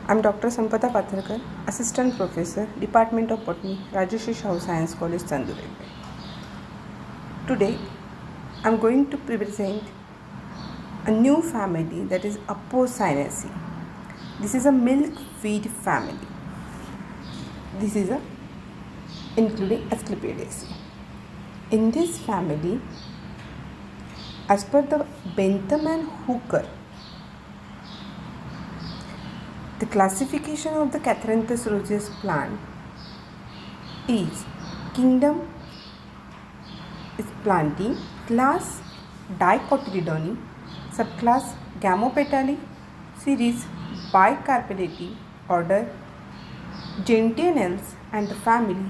I'm Dr. Sampada Patharkar, Assistant Professor, Department of Botany, Rajeshri Shahu Science College, Chandigarh. Today, I'm going to present a new family, that is Apocynaceae. This is a milkweed family. This is including Asclepiadaceae. In this family, as per the Bentham and Hooker, the classification of the Catharanthus roseus plant is kingdom is Plantae, class Dicotyledone, subclass Gamopetalae, series Bicarpellatae, order Gentianelles, and the family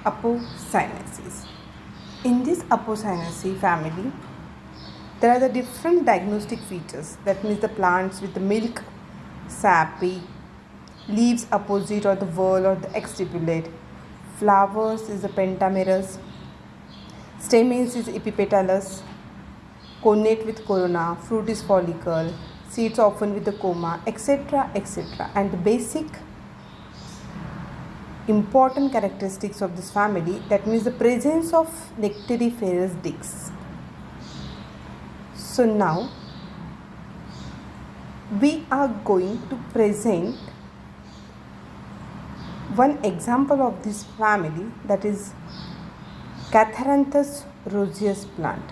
Apocynaceae. In this Apocynaceae family, there are the different diagnostic features. That means the plants with the milk sappy, leaves opposite or the whorl or the exstipulate, flowers is the pentamerous, stamens is epipetalous, connate with corona, fruit is follicle, seeds often with the coma, etc., etc. And the basic important characteristics of this family, that means the presence of nectariferous discs. So now we are going to present one example of this family, that is Catharanthus roseus plant.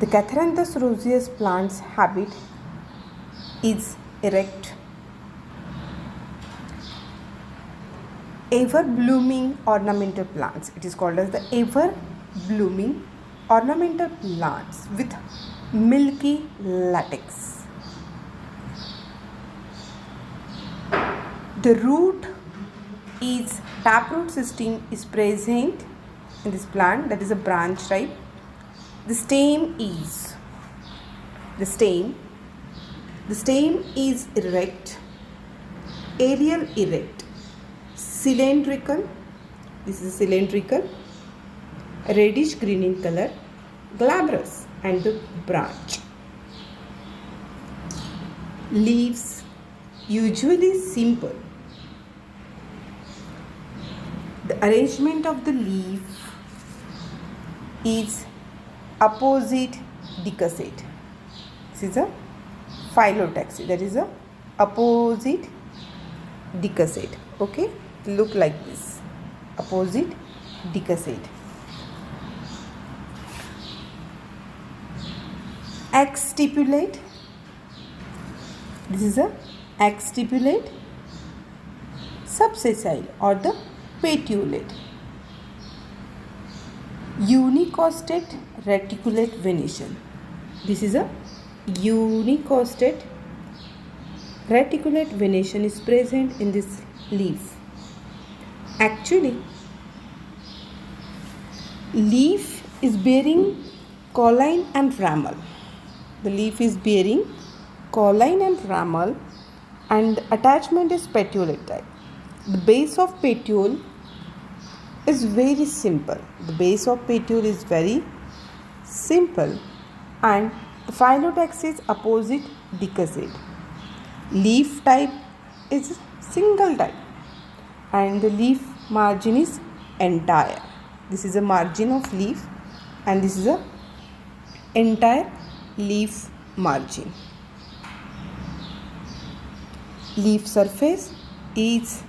The Catharanthus roseus plant's habit is erect, ever blooming ornamental plants. It is called as the ever blooming ornamental plants with milky latex. The root is taproot system is present in this plant, that is a branch type. The stem is erect, aerial erect, cylindrical. This is cylindrical, reddish green in color, glabrous, and the branch. Leaves usually simple. The arrangement of the leaf is opposite decussate. This is a phyllotaxy, that is a opposite decussate. Okay, look like this, opposite decussate. Exstipulate. This is a exstipulate, subsessile or the petiolate. Unicostate reticulate venation. This is a unicostate reticulate venation is present in this leaf. Actually, leaf is bearing colline and ramal. The leaf is bearing colline and ramal, and attachment is petiolate type. The base of petiole is very simple. The base of petiole is very simple, and the phyllotaxy is opposite decussate. Leaf type is single type, and the leaf margin is entire. This is a margin of leaf, and this is a entire leaf margin. Leaf surface is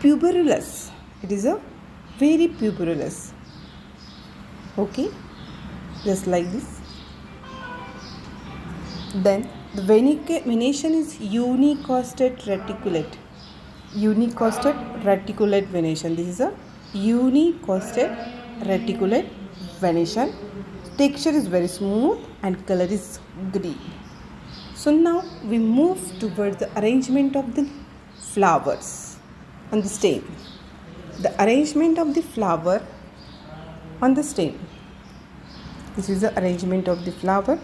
puberulous. It is a very puberulous. Okay, just like this. Then the venation is unicostate reticulate. Unicostate reticulate venation. This is a unicostate reticulate venation. Texture is very smooth and color is green. So now we move towards the arrangement of the flowers on the stem. The arrangement of the flower on the stem. This is the arrangement of the flower.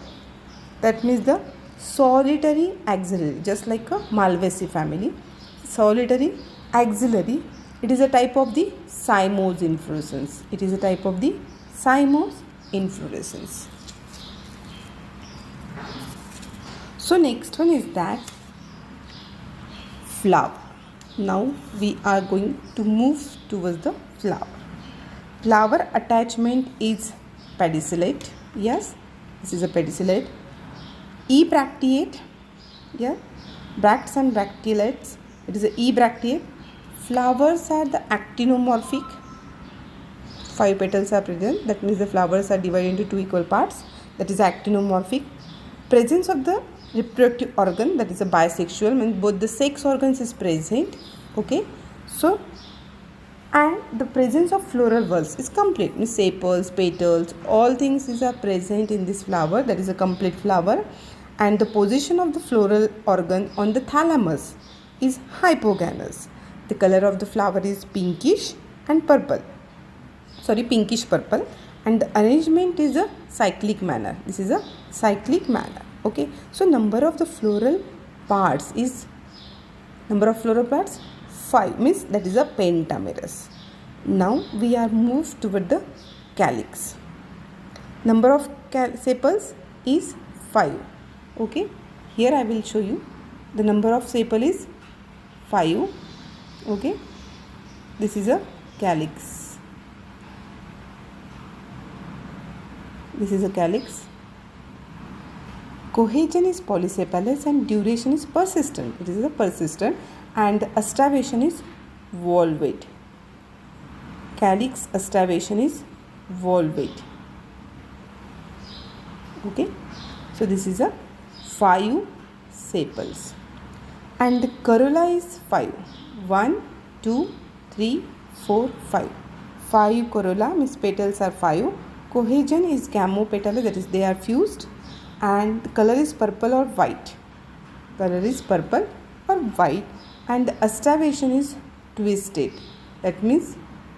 That means the solitary axillary, just like a Malvaceae family. Solitary axillary. It is a type of the cymose inflorescence. It is a type of the cymose inflorescence. So next one is that flower. Now we are going to move towards the flower. Flower attachment is pedicellate. Yes, this is a pedicellate. Ebracteate. Yeah, bracts and bracteolates. It is a ebracteate. Flowers are the actinomorphic. 5 petals are present. That means the flowers are divided into 2 equal parts. That is actinomorphic. Presence of the reproductive organ, that is a bisexual, means both the sex organs is present. Okay, so and the presence of floral whorls is complete, means sepals, petals, all things are present in this flower. That is a complete flower. And the position of the floral organ on the thalamus is hypogynous. The color of the flower is pinkish and purple. Pinkish purple, and the arrangement is a cyclic manner. This is a cyclic manner. Okay, so number of floral parts 5, means that is a pentamerous. Now we are moved toward the calyx. Number of sepals is 5. Okay, here I will show you the number of sepal is 5. Okay, this is a calyx. This is a calyx. Cohesion is polysepalous and duration is persistent. It is a persistent, and astavation is volvate. Calyx astavation is volvate. Okay, so this is a 5 sepals, and the corolla is 5. 1, 2, 3, 4, 5. 5 corolla, means petals are 5. Cohesion is gamopetalous, that is they are fused, and the color is purple or white. Color is purple or white, and the astavation is twisted. That means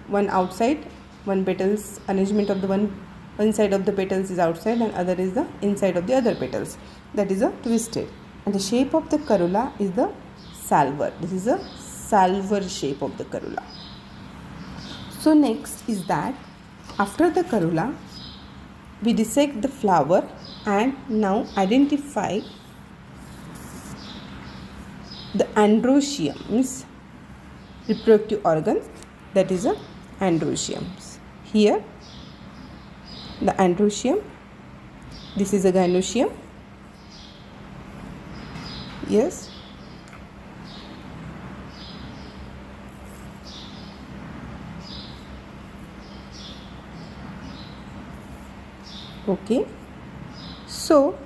one outside, one petals arrangement of the one side of the petals is outside and other is the inside of the other petals. That is a twisted. And the shape of the corolla is the salver. This is a salver shape of the corolla. So next is that after the corolla, we dissect the flower and now identify the androecium, means reproductive organ, that is a androecium. Here the androecium, this is a gynoecium. Yes, okay. So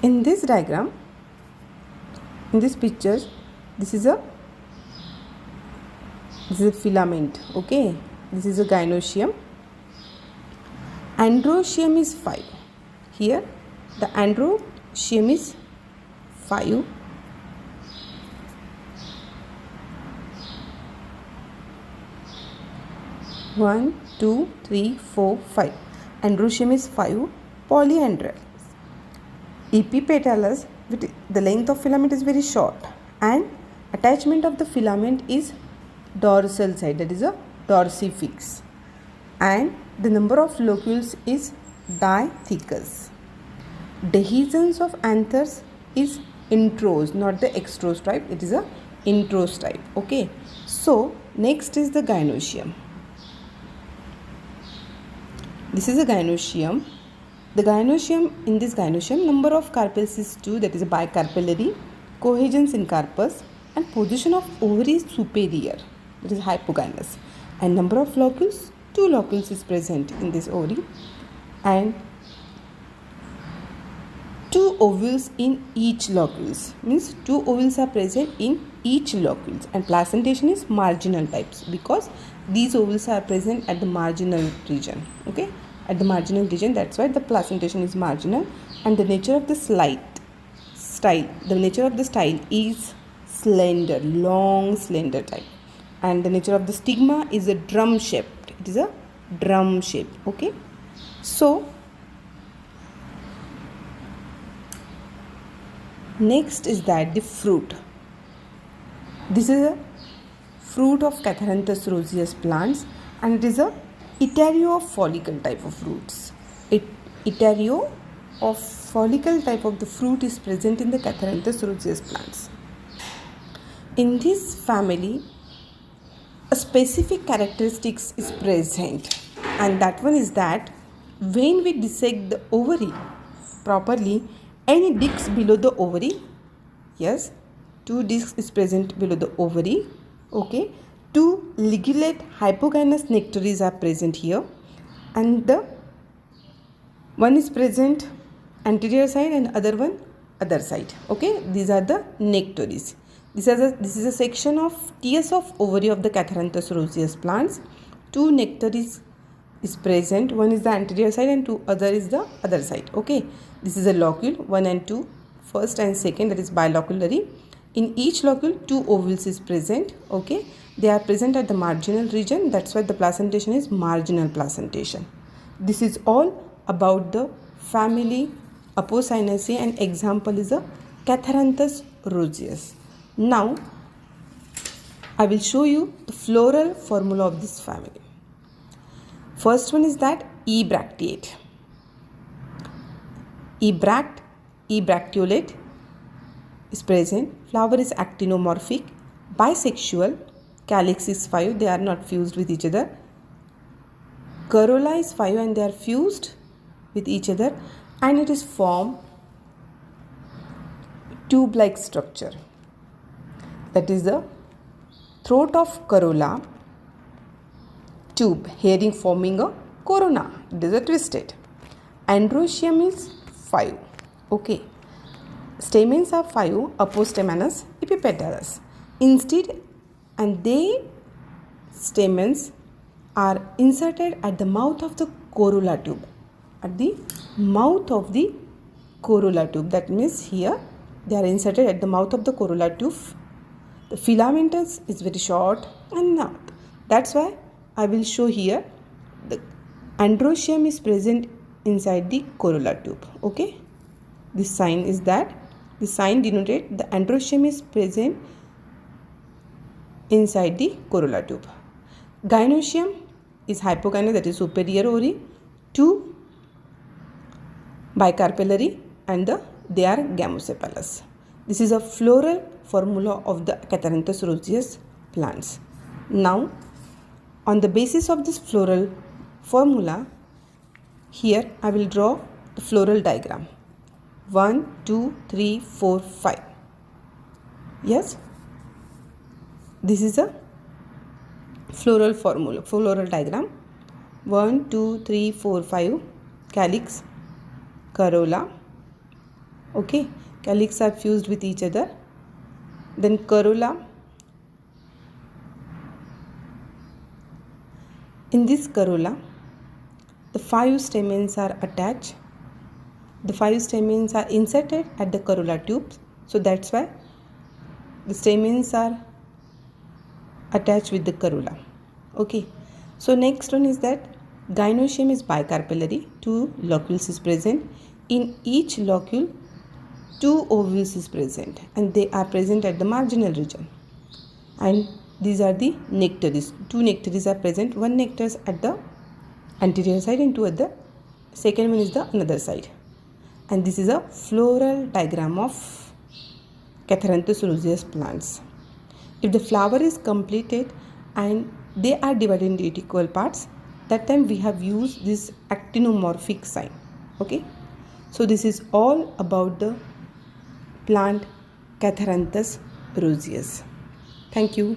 in this diagram, in this picture, this is a filament. Okay, this is a gynoecium. Androecium is 5. Here the androecium is 5. One, 2, 3, 4, 5. Androecium is 5. Polyandrous. Epipetalous, the length of filament is very short, and attachment of the filament is dorsal side, that is a dorsifix, and the number of locules is dithecous. Dehiscence of anthers is introse, not the extrose type, it is a introse type. Okay, so next is the gynoecium. This is a gynoecium. The gynoecium, in this gynoecium, number of carpels is 2, that is a bicarpellary. Cohesions in carpus, and position of ovary is superior, that is hypogynous, and number of locules, 2 locules is present in this ovary, and 2 ovules in each locules, means 2 ovules are present in each locules, and placentation is marginal types because these ovules are present at the marginal region. Okay, at the marginal region, that's why the placentation is marginal. And the nature of the style, the nature of the style is slender, long slender type, and the nature of the stigma is a drum shaped. It is a drum shape. Okay, so next is that the fruit. This is a fruit of Catharanthus roseus plants, and it is a itario follicle type of fruits. Itario of follicle type of the fruit is present in the Catharanthus roseus plants. In this family, a specific characteristics is present, and that one is that when we dissect the ovary properly, any discs below the ovary, yes, 2 discs is present below the ovary, okay, 2 ligulate hypogynous nectaries are present here, and the one is present anterior side and other one other side, okay. These are the nectaries. This is a section of tiers of ovary of the Catharanthus roseus plants. 2 nectaries is present, one is the anterior side and 2 other is the other side, okay. This is a locule 1 and 2, first and second, that is biloculary. In each locule 2 ovules is present, okay. They are present at the marginal region, that's why the placentation is marginal placentation. This is all about the family Apocynaceae, and example is a Catharanthus roseus. Now I will show you the floral formula of this family. First one is that ebracteate. Ebracteolate is present. Flower is actinomorphic, bisexual, calyx is 5, they are not fused with each other. Corolla is 5 and they are fused with each other, and it is formed tube-like structure. That is the throat of corolla, tube, hearing forming a corona. It is a twisted. Androecium is 5, okay. Stamens are 5, apostaminous, epipetalous. Instead, and they stamens are inserted at the mouth of the corolla tube. At the mouth of the corolla tube, that means here they are inserted at the mouth of the corolla tube. The filamentous is very short and not. That's why I will show here the androecium is present inside the corolla tube, okay. This sign is that, the sign denotes the androecium is present inside the corolla tube. Gynoecium is hypogynous, that is superior ovary, 2 bicarpellary, and they are gamosepalous. This is a floral formula of the Catharanthus roseus plants. Now, on the basis of this floral formula, here I will draw the floral diagram. 1, 2, 3, 4, 5. Yes, this is a floral formula, floral diagram. 1, 2, 3, 4, 5. Calyx, corolla, okay. Calyx are fused with each other. Then corolla. In this corolla, the 5 stamens are attached. The 5 stamens are inserted at the corolla tubes. So that's why the stamens are attached with the corolla, okay. So next one is that gynoecium is bicarpellary, 2 locules is present. In each locule 2 ovules is present, and they are present at the marginal region. And these are the nectaries. 2 nectaries are present. 1 nectar is at the anterior side and 2 at the second one is the another side. And this is a floral diagram of Catharanthus roseus plants. If the flower is completed and they are divided into equal parts, that time we have used this actinomorphic sign, okay. So this is all about the plant Catharanthus roseus. Thank you.